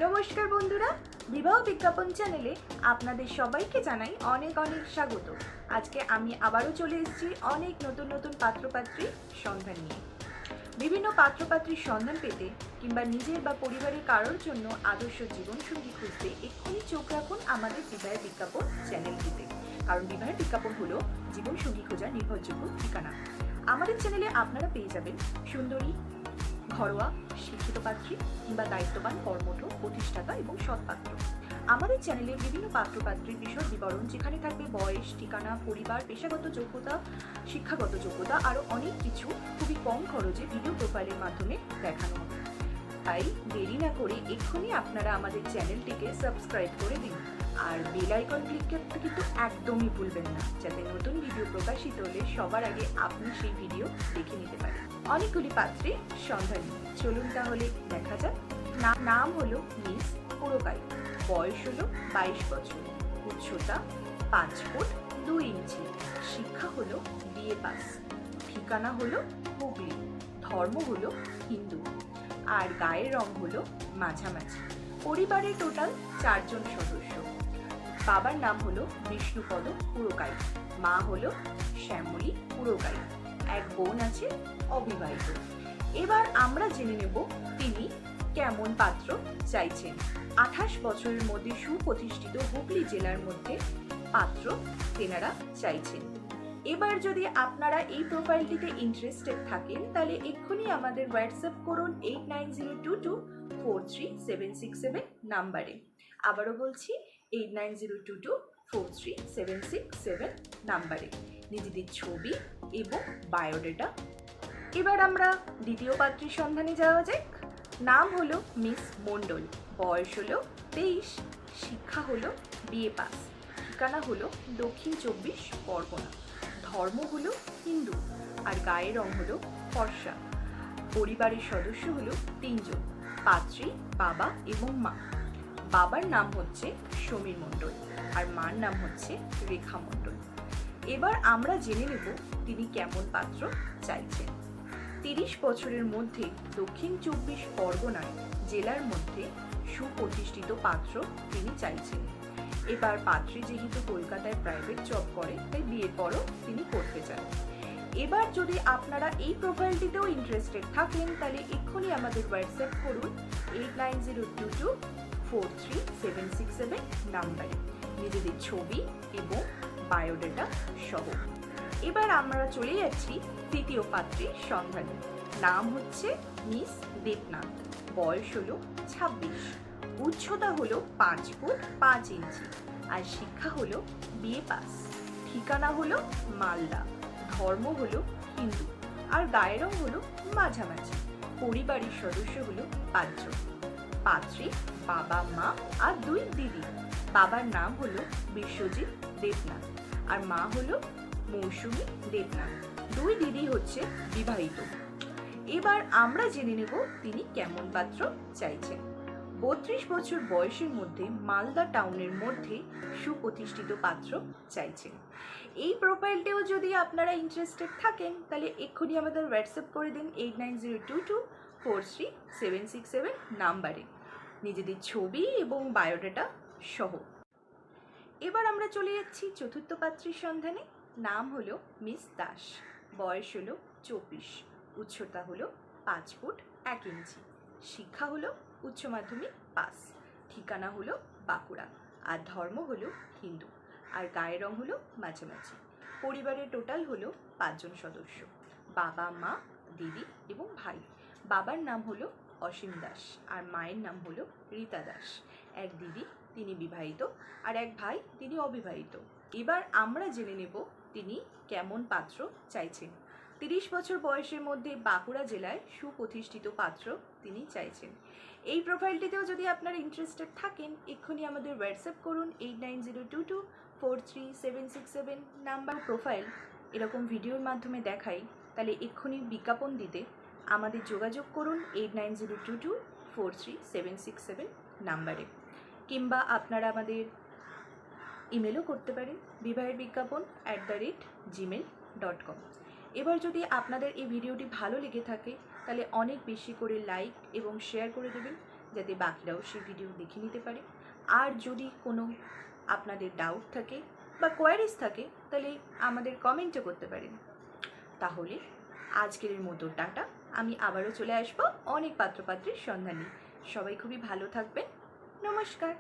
নমস্কার বন্ধুরা, বিবাহ বিজ্ঞাপন চ্যানেলে আপনাদের সবাইকে জানাই অনেক অনেক স্বাগত। আজকে আমি আবারও চলে এসেছি অনেক নতুন নতুন পাত্রপাত্রীর সন্ধান নিয়ে। বিভিন্ন পাত্রপাত্রীর সন্ধান পেতে কিংবা নিজের বা পরিবারের কারোর জন্য আদর্শ জীবনসঙ্গী খুঁজতে এক্ষুনি চোখ রাখুন আমাদের বিবাহের বিজ্ঞাপন চ্যানেলটিতে। কারণ বিবাহের বিজ্ঞাপন হলো জীবনসঙ্গী খোঁজার নির্ভরযোগ্য ঠিকানা। আমাদের চ্যানেলে আপনারা পেয়ে যাবেন সুন্দরী, ঘরোয়া, শিক্ষিত পাত্রী কিংবা দায়িত্ববান, কর্মঠ, প্রতিষ্ঠাতা এবং সৎপাত্র। আমাদের চ্যানেলে বিভিন্ন পাত্রপাত্রীর বিশদ বিবরণ, যেখানে থাকবে বয়স, ঠিকানা, পরিবার, পেশাগত যোগ্যতা, শিক্ষাগত যোগ্যতা, আরও অনেক কিছু খুবই কম খরচে ভিডিও প্রোফাইলের মাধ্যমে দেখানো হবে। তাই দেরি না করে এক্ষুনি আপনারা আমাদের চ্যানেলটিকে সাবস্ক্রাইব করে দিন আর বেল আইকন ক্লিক করতে কিন্তু একদমই ভুলবেন না, যাতে নতুন ভিডিও প্রকাশিত হলে সবার আগে আপনি সেই ভিডিও দেখে নিতে পারেন। অনেকগুলি পাত্রে সন্ধান নিয়ে চলুন তাহলে দেখা যাক। নাম হলো মিস পুরকাই, বয়স হলো 22 বছর, উচ্চতা 5 ফুট 2 ইঞ্চি, শিক্ষা হলো বিএ পাস, ঠিকানা হলো হুগলি, ধর্ম হলো হিন্দু, আর গায়ের রং হলো মাঝামাঝি। পরিবারের টোটাল 4 জন সদস্য। বাবার নাম হলো বিষ্ণুপদ পুরকাই, মা হলো শ্যামলী পুরকাই, এক বোন আছে অবিবাহিত। এবার আমরা জেনে নেব তিনি কেমন পাত্র চাইছেন। 28 বছরের মধ্যে সুপ্রতিষ্ঠিত হুগলি জেলার মধ্যে পাত্র তেনারা চাইছেন। এবার যদি আপনারা এই প্রোফাইলটিতে ইন্টারেস্টেড থাকেন তাহলে এক্ষুনি আমাদের হোয়াটসঅ্যাপ করুন 8902243767 নাম্বারে। আবারও বলছি 8902243767 নাম্বারে নিজেদের ছবি এবং বায়োডাটা। এবার আমরা দ্বিতীয় পাত্রীর সন্ধানে যাওয়া যাক। নাম হলো মিস মণ্ডল, বয়স হলো 23, শিক্ষা হলো বিএ পাস, ঠিকানা হলো দক্ষিণ 24 পরগনা, ধর্ম হলো হিন্দু, আর গায়ের রং হলো ফর্সা। পরিবারের সদস্য হলো 3 জন, পাত্রী বাবা এবং মা। বাবার নাম হচ্ছে সমীর মণ্ডল আর মার নাম হচ্ছে রেখা মণ্ডল। এবার আমরা জেনে নেব তিনি কেমন পাত্র চাইছেন। 30 বছরের মধ্যে দক্ষিণ 24 পরগনায় জেলার মধ্যে সুপ্রতিষ্ঠিত পাত্র তিনি চাইছেন। এবার পাত্রী যেহেতু কলকাতায় প্রাইভেট জব করে তাই বিয়ের পরও তিনি করতে চান। এবার যদি আপনারা এই প্রোফাইলটিতেও ইন্টারেস্টেড থাকেন তাহলে এক্ষুনি আমাদের হোয়াটসঅ্যাপ করুন 8902243767 নাম্বারে নিজেদের ছবি এবং বায়োডাটা সহ। এবার আমরা চলে যাচ্ছি তৃতীয় পাত্রীর সন্ধানে। নাম হচ্ছে মিস দেবনাথ, বয়স হলো 26, উচ্চতা হলো 5 ফুট 5 ইঞ্চি, আর শিক্ষা হলো বিএ পাস, ঠিকানা হলো মালদা, ধর্ম হলো হিন্দু, আর গায়ের রং হলো মাঝামাঝি। পরিবারের সদস্য হলো 5 জন, পাত্রী বাবা মা আর 2 দিদি। বাবার নাম হলো বিশ্বজিৎ দেবনাথ আর মা হলো মৌসুমী দেবনাথ। 2 দিদি হচ্ছে বিবাহিত। এবার আমরা জেনে নেব তিনি কেমন পাত্র চাইছেন। 32 বছর বয়সের মধ্যে মালদা টাউনের মধ্যে সুপ্রতিষ্ঠিত পাত্র চাইছেন। এই প্রোফাইলটিও যদি আপনারা ইন্টারেস্টেড থাকেন তাহলে এক্ষুনি আমাদের হোয়াটসঅ্যাপ করে দিন 8902243767 নাম্বারে নিজেদের ছবি এবং বায়োডাটা সহ। এবার আমরা চলে যাচ্ছি চতুর্থ পাত্রীর সন্ধানে। নাম হলো মিস দাস, বয়স হলো 24, উচ্চতা হলো 5 ফুট 1 ইঞ্চি, শিক্ষা হলো উচ্চ মাধ্যমিক পাস, ঠিকানা হলো বাঁকুড়া, আর ধর্ম হলো হিন্দু, আর গায়ের রং হলো মাঝামাঝি। পরিবারের টোটাল হলো 5 জন সদস্য, বাবা মা দিদি এবং ভাই। বাবার নাম হলো অসীম দাস আর মায়ের নাম হলো রীতা দাস। এক দিদি তিনি বিবাহিত আর এক ভাই তিনি অবিবাহিত। এবার আমরা জেনে নেব তিনি কেমন পাত্র চাইছেন। 30 বছর বয়সের মধ্যে বাঁকুড়া জেলায় সুপ্রতিষ্ঠিত পাত্র তিনি চাইছেন। এই প্রোফাইলটিতেও যদি আপনারা ইন্টারেস্টেড থাকেন এক্ষুনি আমাদের হোয়াটসঅ্যাপ করুন 8902243767 নাম্বার। প্রোফাইল এরকম ভিডিওর মাধ্যমে দেখাই তাহলে এক্ষুনি বিজ্ঞাপন দিতে আমাদের যোগাযোগ করুন 8902243767 নাম্বারে, কিংবা আপনারা আমাদের ইমেলও করতে পারেন বিবাহের বিজ্ঞাপন @gmail.com। এবার যদি আপনাদের এই ভিডিওটি ভালো লেগে থাকে তাহলে অনেক বেশি করে লাইক এবং শেয়ার করে দেবেন, যাতে বাকিরাও সেই ভিডিও দেখে নিতে পারে। আর যদি কোনো আপনাদের ডাউট থাকে বা কোয়ারিজ থাকে তাহলে আমাদের কমেন্টও করতে পারেন। তাহলে আজকের মতো টাটা, আমি আবারও চলে আসবো অনেক পাত্রপাত্রীর সন্ধান নিয়ে। সবাই খুবই ভালো থাকবেন। নমস্কার।